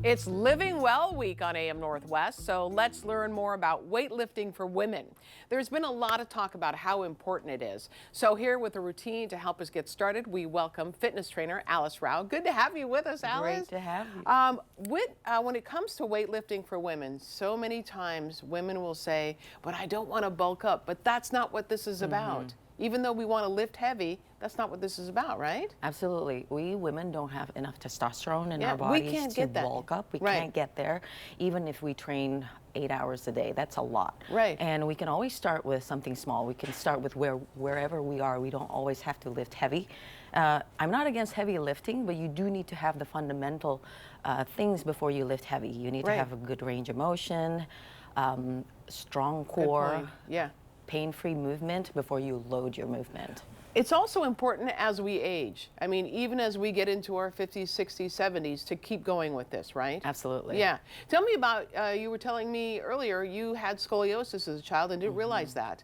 It's Living Well Week on AM Northwest, so let's learn more about weightlifting for women. There's been a lot of talk about how important it is. So here with a routine to help us get started, we welcome fitness trainer Alice Rau. Good to have you with us, Alice. Great to have you. When it comes to weightlifting for women, so many times women will say, but I don't want to bulk up, but that's not what this is about. Even though we want to lift heavy, that's not what this is about, right? Absolutely. We women don't have enough testosterone in our we bodies can't to get that. bulk up. We Right. can't get there, even if we train 8 hours a day. That's a lot. Right. And we can always start with something small. We can start with wherever we are. We don't always have to lift heavy. I'm not against heavy lifting, but you do need to have the fundamental things before you lift heavy. You need to have a good range of motion, strong core. Yeah. Pain-free movement before you load your movement. It's also important as we age. I mean, even as we get into our 50s, 60s, 70s to keep going with this, right? Absolutely. Yeah. Tell me about, you were telling me earlier you had scoliosis as a child and didn't realize that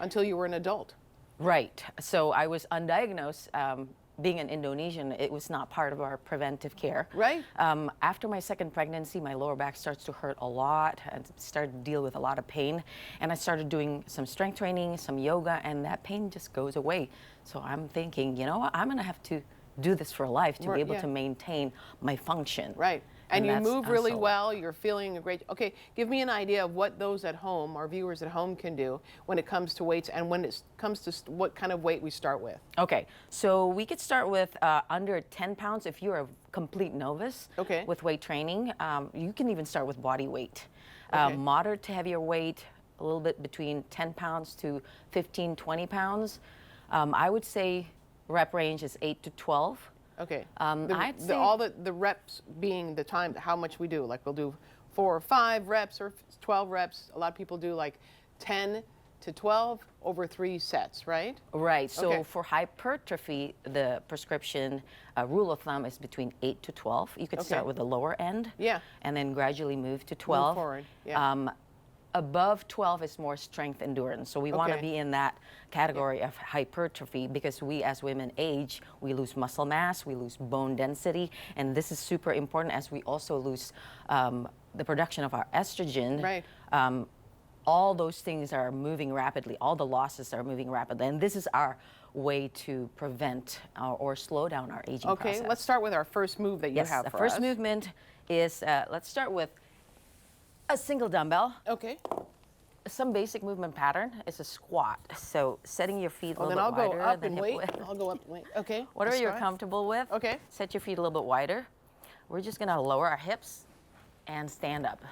until you were an adult. Right. So I was undiagnosed. Being an Indonesian, it was not part of our preventive care. Right. After my second pregnancy, my lower back starts to hurt a lot and started to deal with a lot of pain. And I started doing some strength training, some yoga, and that pain just goes away. So I'm thinking, you know what, I'm going to have to do this for life to be able to maintain my function. Right. And you move really so well, you're feeling a great, okay, give me an idea of what those at home, our viewers at home can do when it comes to weights and when it comes to what kind of weight we start with. Okay, so we could start with under 10 pounds if you're a complete novice with weight training. You can even start with body weight. Moderate to heavier weight, a little bit between 10 pounds to 15, 20 pounds. I would say rep range is 8 to 12. Okay. I'd say all the reps being the time, how much we do. Like we'll do 4 or 5 reps or 12 reps. A lot of people do like 10 to 12 over 3 sets, right? Right. So for hypertrophy, the prescription rule of thumb is between 8 to 12. You could start with the lower end. Yeah. And then gradually move to 12. Move forward. Yeah. Above 12 is more strength endurance. So we want to be in that category of hypertrophy because we as women age, we lose muscle mass, we lose bone density, and this is super important as we also lose the production of our estrogen. Right. All those things are moving rapidly. All the losses are moving rapidly, and this is our way to prevent or slow down our aging process. Okay, let's start with our first move that you have for us. Yes, the first movement is, let's start with a single dumbbell. Okay. Some basic movement pattern is a squat. So setting your feet a little bit wider. Then I'll go up and wait. I'll go up and wait. Okay. Whatever you're comfortable with. Okay. Set your feet a little bit wider. We're just gonna lower our hips and stand up.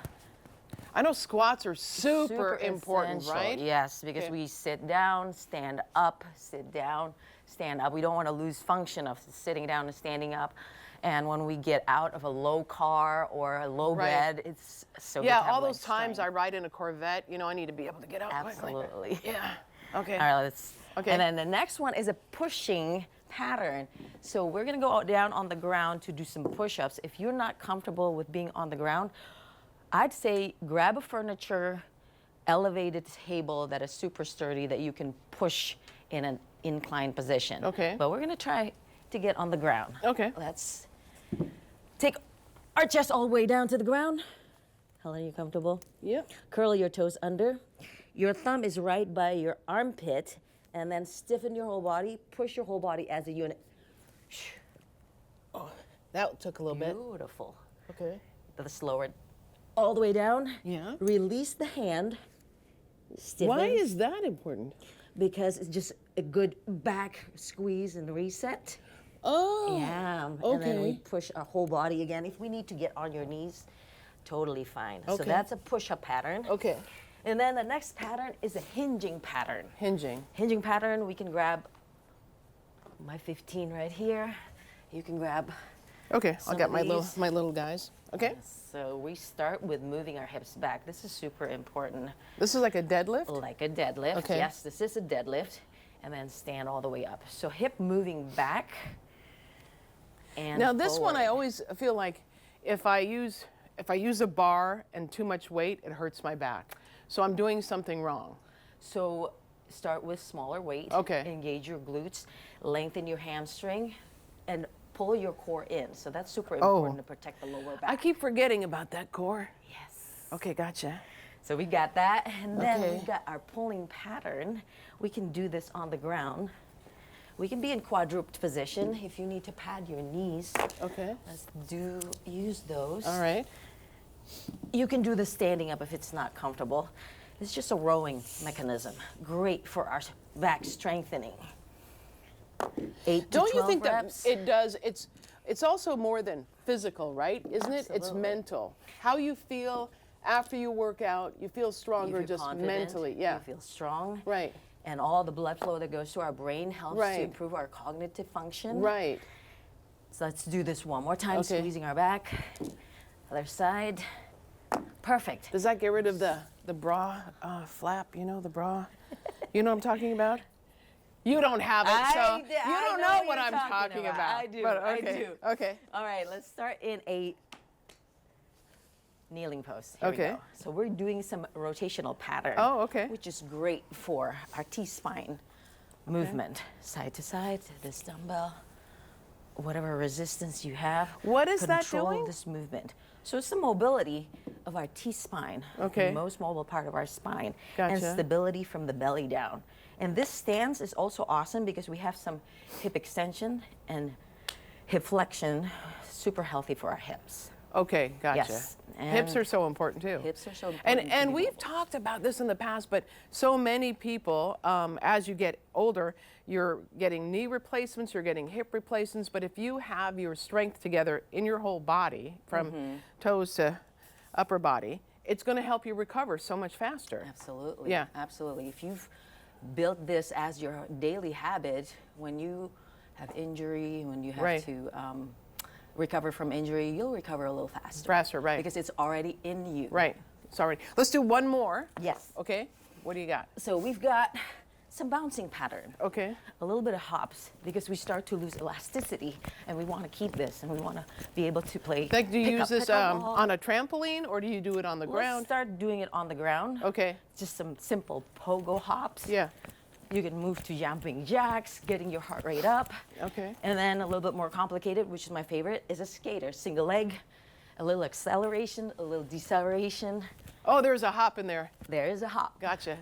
I know squats are super important, essential. right? Yes, because we sit down, stand up, sit down, stand up. We don't want to lose function of sitting down and standing up. And when we get out of a low car or a low bed, it's so good to have all those times strength. I ride in a Corvette, you know, I need to be able to get out Absolutely. quickly. Yeah. Okay. All right, let's. Okay. And then the next one is a pushing pattern. So we're gonna go down on the ground to do some push-ups. If you're not comfortable with being on the ground, I'd say grab a furniture, elevated table that is super sturdy that you can push in an inclined position. Okay. But we're gonna try to get on the ground. Okay. Let's take our chest all the way down to the ground. Helen, are you comfortable? Yep. Curl your toes under. Your thumb is right by your armpit, and then stiffen your whole body. Push your whole body as a unit. Oh, that took a little bit. Beautiful. Okay. Let's lower it all the way down. Yeah. Release the hand. Stiffen. Why is that important? Because it's just a good back squeeze and reset. Oh. Yeah. Okay. And then we push our whole body again. If we need to get on your knees, totally fine. So that's a push-up pattern. Okay. And then the next pattern is a hinging pattern. Hinging. Hinging pattern, we can grab my 15 right here. You can grab. Okay, I'll get my little guys. Okay. So we start with moving our hips back. This is super important. This is like a deadlift? Like a deadlift. Okay. Yes, this is a deadlift. And then stand all the way up. So hip moving back and now this forward. one I always feel like if I use a bar and too much weight, it hurts my back. So I'm doing something wrong. So start with smaller weight. Okay. Engage your glutes, lengthen your hamstring, and pull your core in. So that's super important to protect the lower back. I keep forgetting about that core. Yes. Okay, gotcha. So we got that, and then we got our pulling pattern. We can do this on the ground. We can be in quadruped position if you need to pad your knees. Okay. Let's use those. All right. You can do this standing up if it's not comfortable. It's just a rowing mechanism. Great for our back strengthening. 8 to 12 Don't you think reps. that it does? It's also more than physical, right? Isn't it? It's Absolutely. mental. How you feel after you work out, you feel stronger You feel just confident, mentally. Yeah. You feel strong. Right. And all the blood flow that goes to our brain helps Right. to improve our cognitive function. Right. So let's do this one more time, Okay. squeezing our back. Other side. Perfect. Does that get rid of the bra flap? You know, the bra? You know what I'm talking about? You don't have it, so you don't know what I'm talking about. I do. But, I okay. do. Okay. All right, let's start in a kneeling pose. Here we Okay. go. So we're doing some rotational pattern. Oh, okay. Which is great for our T-spine movement. Side to side, this dumbbell, whatever resistance you have. What is that control doing? this movement. So it's the mobility of our T-spine, Okay. the most mobile part of our spine, Gotcha. and stability from the belly down. And this stance is also awesome because we have some hip extension and hip flexion, super healthy for our hips. Okay, gotcha. Yes, Hips and are so important too. Hips are so important. to And be we've mobile. talked about this in the past, but so many people, as you get older, you're getting knee replacements, you're getting hip replacements, but if you have your strength together in your whole body, from toes to upper body, it's going to help you recover so much faster. Absolutely. Yeah. Absolutely. If you've built this as your daily habit, when you have injury, when you have Right. to recover from injury, you'll recover a little faster. Faster, right. Because it's already in you. Right. Sorry. Let's do one more. Yes. Okay. What do you got? So we've got some bouncing pattern. Okay. A little bit of hops because we start to lose elasticity and we want to keep this and we want to be able to play. Like, do you pick use up, this pick up ball. on a trampoline or do you do it on the Let's ground? start doing it on the ground. Okay. Just some simple pogo hops. Yeah. You can move to jumping jacks, getting your heart rate up. Okay. And then a little bit more complicated, which is my favorite, is a skater. Single leg, a little acceleration, a little deceleration. Oh, there's a hop in there. There is a hop. Gotcha.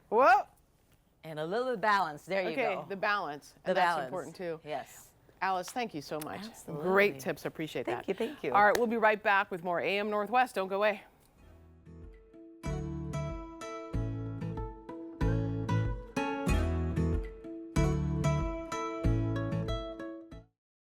Whoa. And a little balance. There you Okay, go. the balance. The And that's balance. important too. Yes. Alice, thank you so much. Absolutely. Great tips. Appreciate Thank that. you, thank you. All right, we'll be right back with more AM Northwest. Don't go away.